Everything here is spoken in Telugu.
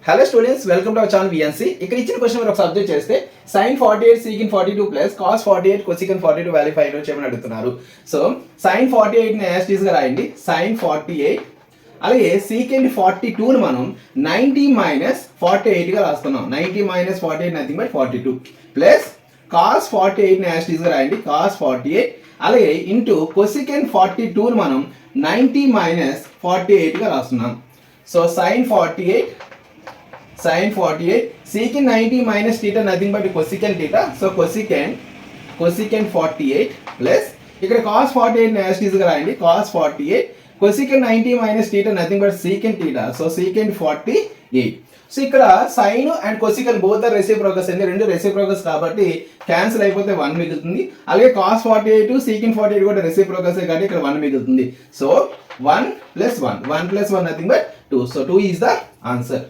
Hello students, welcome to our channel VNC. ఇక్కడ ఇచ్చిన క్వశ్చన్ మీరు ఒక సబ్జెక్ట్ చేస్తే sin 48 secant 42 plus cos 48 cosecant 42 value find out చేయమని అడుగుతున్నారు. సో sin 48 ని యాజ్ టీజ్ గా రాయండి. sin 48 అలాగే secant 42 ని మనం 90 మైనస్ 48 గా రాస్తున్నాం. 90 minus 48 nothing but 42 plus cos 48 ని యాజ్ టీజ్ గా రాయండి. cos 48 అలాగే ఇంటూ cosecant 42 ని మనం 90 మైనస్ 48 గా రాస్తున్నాం. So sin 48 secant 90 minus theta nothing but cosecant theta. So cosecant 48 plus ఇక్కడ cos 48 ని యాజ్ టీజ్ గా రాయండి. cos 48 cosecant 90 minus theta nothing but secant theta. So secant 48. So ఇక్కడ sin and cosecant both are reciprocals అండి. రెండు reciprocals కాబట్టి క్యాన్సిల్ అయిపోతే 1 మిగులుతుంది. అలాగే cos 48 secant 48 కూడా reciprocals కాబట్టి ఇక్కడ 1 మిగులుతుంది. So 1 plus 1 nothing but 2. So 2 is the answer.